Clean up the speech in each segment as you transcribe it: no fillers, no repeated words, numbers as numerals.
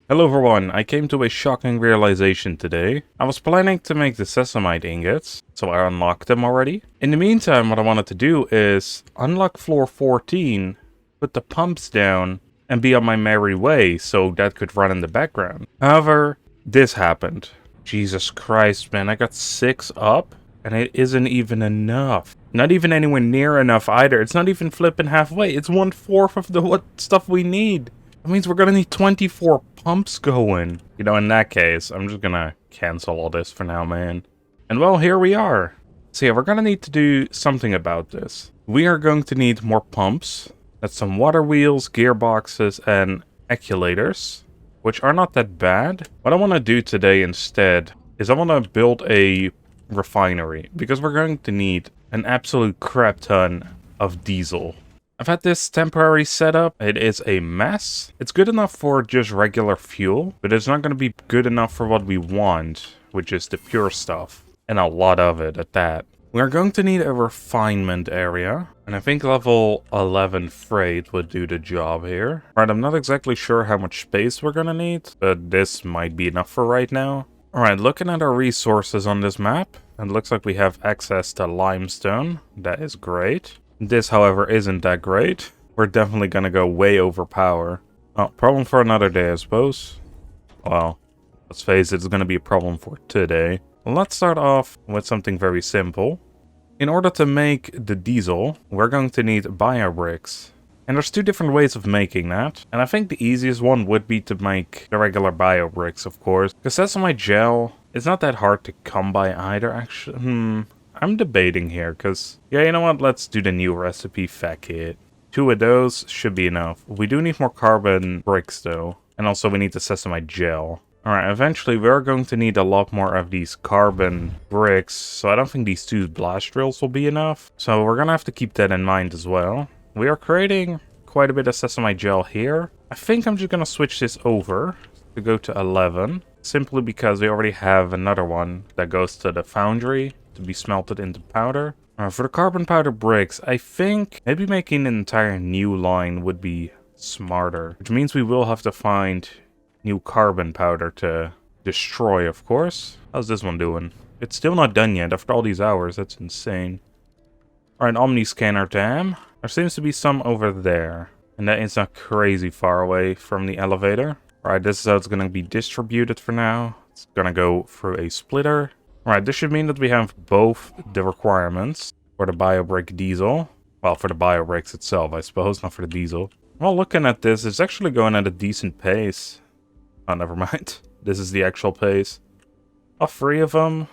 Hello everyone, I came to a shocking realization today. I was planning to make the sesamite ingots, so I unlocked them already. In the meantime, what I wanted to do is unlock floor 14, put the pumps down, and be on my merry way so that could run in the background. However, this happened. Jesus Christ, man, I got 6 up, and it isn't even enough. Not even anywhere near enough either. It's not even flipping halfway. It's 1/4 of the what stuff we need. That means we're gonna need 24 pumps going. You know, in that case, I'm just gonna cancel all this for now, man. And well, here we are. So yeah, we're gonna need to do something about this. We are going to need more pumps. That's some water wheels, gearboxes, and acculators, which are not that bad. What I want to do today instead is I want to build a refinery, because we're going to need an absolute crap ton of diesel. I've had this temporary setup. It is a mess. It's good enough for just regular fuel, but it's not going to be good enough for what we want, which is the pure stuff. And a lot of it at that. We're going to need a refinement area, and I think level 11 freight would do the job here. Alright, I'm not exactly sure how much space we're going to need, but this might be enough for right now. Alright, looking at our resources on this map, it looks like we have access to limestone. That is great. This, however, isn't that great. We're definitely gonna go way over power. Oh, problem for another day, I suppose. Well, let's face it, it's gonna be a problem for today. Let's start off with something very simple. In order to make the diesel, we're going to need biobricks. And there's 2 different ways of making that. And I think the easiest one would be to make the regular biobricks, of course. Because sesamite gel is not that hard to come by either, actually. I'm debating here, because, yeah, you know what, let's do the new recipe, feck it. 2 of those should be enough. We do need more carbon bricks, though. And also we need the sesamite gel. Alright, eventually we're going to need a lot more of these carbon bricks, so I don't think these 2 blast drills will be enough. So we're gonna have to keep that in mind as well. We are creating quite a bit of sesamite gel here. I think I'm just gonna switch this over to go to 11, simply because we already have another one that goes to the foundry to be smelted into powder. For the carbon powder bricks, I think maybe making an entire new line would be smarter, which means we will have to find new carbon powder to destroy, of course. How's this one doing? It's still not done yet after all these hours. That's insane. Alright, Omni scanner dam. There seems to be some over there, and that is not crazy far away from the elevator. Alright, this is how it's gonna be distributed for now. It's gonna go through a splitter. Right, this should mean that we have both the requirements for the biobrick diesel. Well, for the biobricks itself, I suppose, not for the diesel. Well, looking at this, it's actually going at a decent pace. Oh, never mind. This is the actual pace. All 3 of them.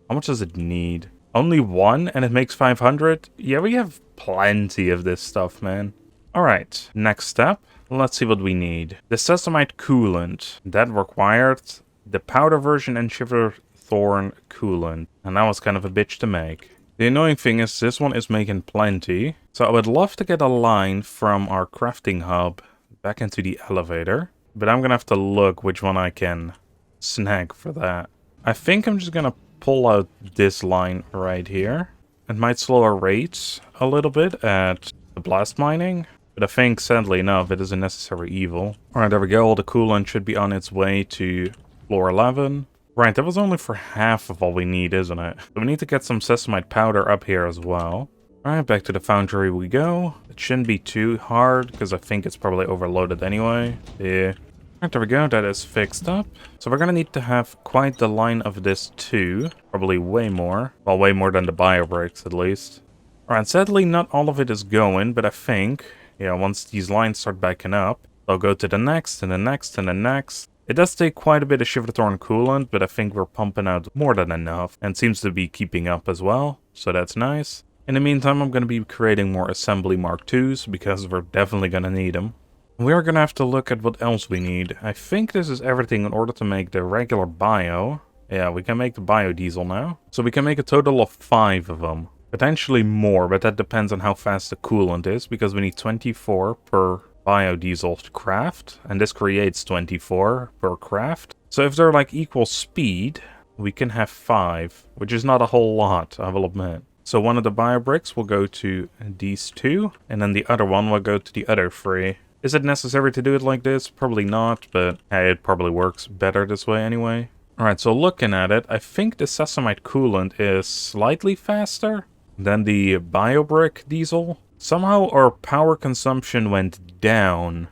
How much does it need? Only 1, and it makes 500? Yeah, we have plenty of this stuff, man. Alright, next step. Let's see what we need. The sesamite coolant. That required the powder version and shiver thorn coolant, and that was kind of a bitch to make. The annoying thing is this one is making plenty, so I would love to get a line from our crafting hub back into the elevator, but I'm gonna have to look which one I can snag for that. I think I'm just gonna pull out this line right here. It might slow our rates a little bit at the blast mining, but I think, sadly enough, it is a necessary evil. Alright, there we go. All the coolant should be on its way to floor 11. Right, that was only for half of all we need, isn't it? So we need to get some sesamite powder up here as well. Alright, back to the foundry we go. It shouldn't be too hard, because I think it's probably overloaded anyway. Yeah. Alright, there we go. That is fixed up. So we're gonna need to have quite the line of this too. Probably way more. Well, way more than the biobricks, at least. Alright, sadly not all of it is going, but I think, yeah, once these lines start backing up, they'll go to the next, and the next, and the next. It does take quite a bit of Shiverthorn coolant, but I think we're pumping out more than enough, and seems to be keeping up as well, so that's nice. In the meantime, I'm going to be creating more assembly Mark IIs, because we're definitely going to need them. We are going to have to look at what else we need. I think this is everything in order to make the regular bio. Yeah, we can make the biodiesel now. So we can make a total of 5 of them. Potentially more, but that depends on how fast the coolant is, because we need 24 per biodiesel to craft, and this creates 24 per craft. So if they're like equal speed, we can have 5, which is not a whole lot, I will admit. So one of the biobricks will go to these 2, and then the other one will go to the other 3. Is it necessary to do it like this? Probably not, but hey, it probably works better this way anyway. Alright, so looking at it, I think the sesamite coolant is slightly faster than the biobrick diesel. Somehow our power consumption went down.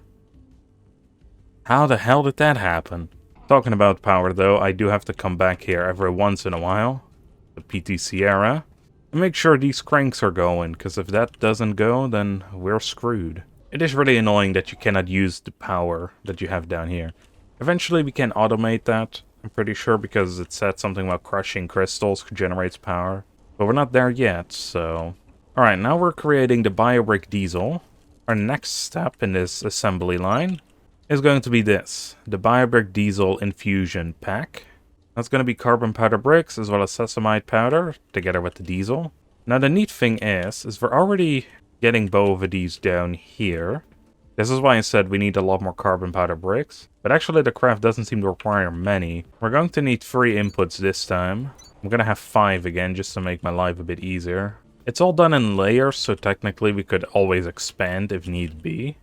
How the hell did that happen? Talking about power though, I do have to come back here every once in a while. The PT Sierra. And make sure these cranks are going, because if that doesn't go, then we're screwed. It is really annoying that you cannot use the power that you have down here. Eventually we can automate that, I'm pretty sure, because it said something about crushing crystals generates power. But we're not there yet, so... Alright, now we're creating the biobrick diesel. Our next step in this assembly line is going to be this. The biobrick diesel infusion pack. That's going to be carbon powder bricks as well as sesamite powder together with the diesel. Now the neat thing is we're already getting both of these down here. This is why I said we need a lot more carbon powder bricks. But actually the craft doesn't seem to require many. We're going to need 3 inputs this time. I'm going to have 5 again just to make my life a bit easier. It's all done in layers, so technically we could always expand if need be.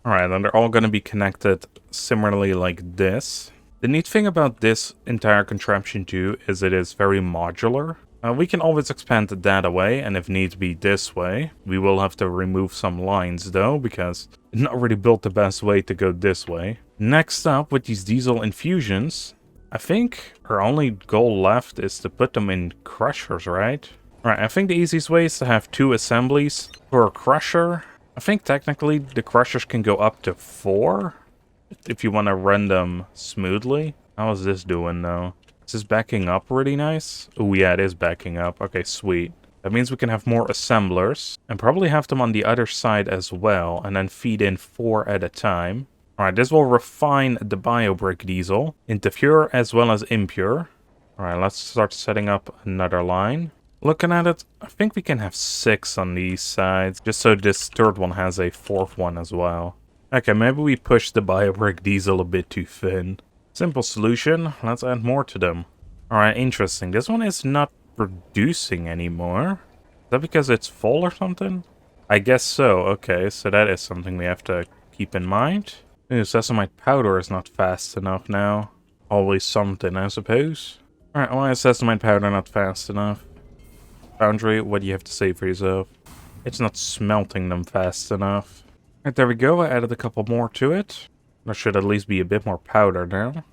Alright, and they're all going to be connected similarly like this. The neat thing about this entire contraption too is it is very modular. We can always expand it that way, and if need be this way. We will have to remove some lines though, because it's not really built the best way to go this way. Next up, with these diesel infusions, I think our only goal left is to put them in crushers, right? Alright, I think the easiest way is to have 2 assemblies for a crusher. I think technically the crushers can go up to 4 if you want to run them smoothly. How is this doing though? Is this backing up really nice? Oh yeah, it is backing up. Okay, sweet. That means we can have more assemblers and probably have them on the other side as well and then feed in 4 at a time. Alright, this will refine the biobrick diesel into pure as well as impure. Alright, let's start setting up another line. Looking at it, I think we can have 6 on these sides, just so this third one has a 4th one as well. Okay, maybe we push the biobrick diesel a bit too thin. Simple solution, let's add more to them. Alright, interesting. This one is not producing anymore. Is that because it's full or something? I guess so. Okay, so that is something we have to keep in mind. Ooh, sesamite powder is not fast enough now. Always something, I suppose. Alright, why is sesamite powder not fast enough? Foundry, what do you have to say for yourself? It's not smelting them fast enough. Alright, there we go. I added a couple more to it. There should at least be a bit more powder now.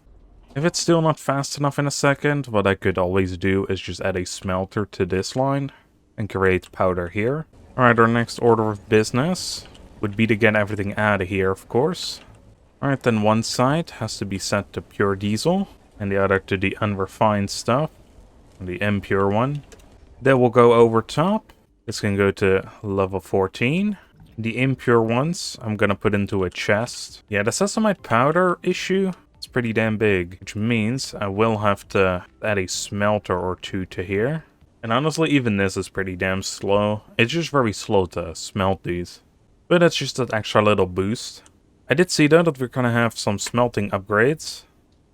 If it's still not fast enough in a second, what I could always do is just add a smelter to this line and create powder here. Alright, our next order of business would be to get everything out of here, of course. Alright, then one side has to be set to pure diesel and the other to the unrefined stuff, the impure one. That will go over top. This can go to level 14. The impure ones I'm gonna put into a chest. Yeah, the sesamite powder issue is pretty damn big, which means I will have to add a smelter or 2 to here. And honestly, even this is pretty damn slow. It's just very slow to smelt these. But that's just an extra little boost. I did see though that we're gonna have some smelting upgrades.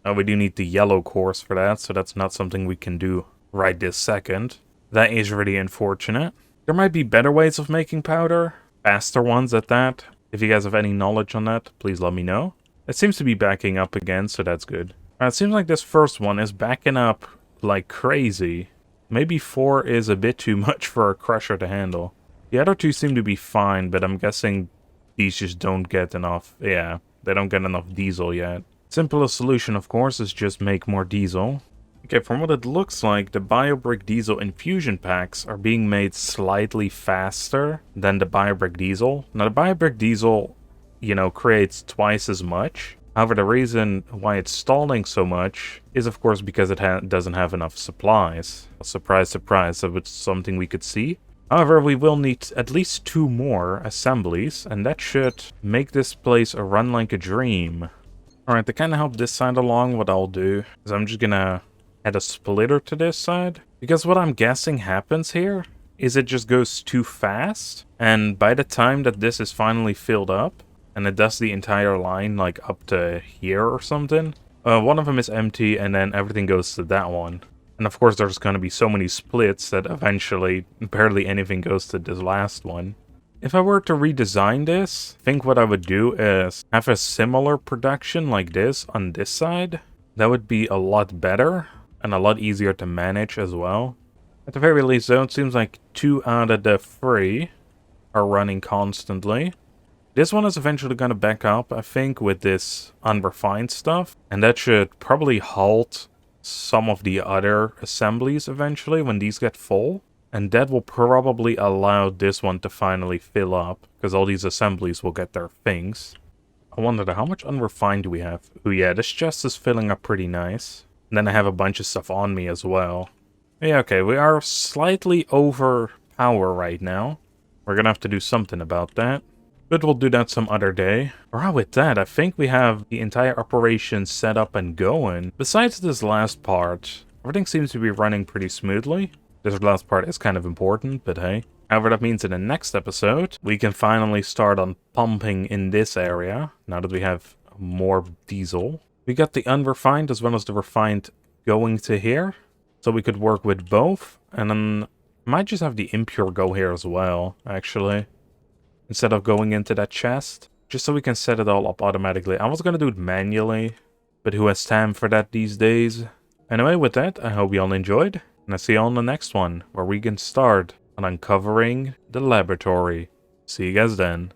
We do need the yellow cores for that, so that's not something we can do right this second. That is really unfortunate. There might be better ways of making powder. Faster ones at that. If you guys have any knowledge on that, please let me know. It seems to be backing up again, so that's good. It seems like this first one is backing up like crazy. Maybe 4 is a bit too much for a crusher to handle. The other 2 seem to be fine, but I'm guessing these just don't get enough. Yeah, they don't get enough diesel yet. Simplest solution, of course, is just make more diesel. Okay, from what it looks like, the biobrick diesel infusion packs are being made slightly faster than the biobrick diesel. Now, the biobrick diesel, you know, creates twice as much. However, the reason why it's stalling so much is, of course, because it doesn't have enough supplies. Surprise, surprise, so it's something we could see. However, we will need at least 2 more assemblies, and that should make this place a run like a dream. Alright, to kind of help this side along, what I'll do is I'm just gonna add a splitter to this side. Because what I'm guessing happens here is it just goes too fast. And by the time that this is finally filled up, and it does the entire line like up to here or something, one of them is empty and then everything goes to that one. And of course there's going to be so many splits that eventually barely anything goes to this last one. If I were to redesign this, I think what I would do is have a similar production like this on this side. That would be a lot better and a lot easier to manage as well. At the very least though, it seems like 2 out of the 3 are running constantly. This one is eventually going to back up, I think, with this unrefined stuff. And that should probably halt some of the other assemblies eventually when these get full. And that will probably allow this one to finally fill up, because all these assemblies will get their things. I wonder how much unrefined do we have? Oh yeah, this chest is filling up pretty nice. And then I have a bunch of stuff on me as well. Yeah, okay, we are slightly over power right now. We're gonna have to do something about that. But we'll do that some other day. Alright, with that, I think we have the entire operation set up and going. Besides this last part, everything seems to be running pretty smoothly. This last part is kind of important, but hey. However, that means in the next episode, we can finally start on pumping in this area, now that we have more diesel. We got the unrefined as well as the refined going to here, so we could work with both, and then might just have the impure go here as well, actually. Instead of going into that chest, just so we can set it all up automatically. I was gonna do it manually, but who has time for that these days? Anyway, with that, I hope you all enjoyed, and I'll see you all in the next one, where we can start on uncovering the laboratory. See you guys then.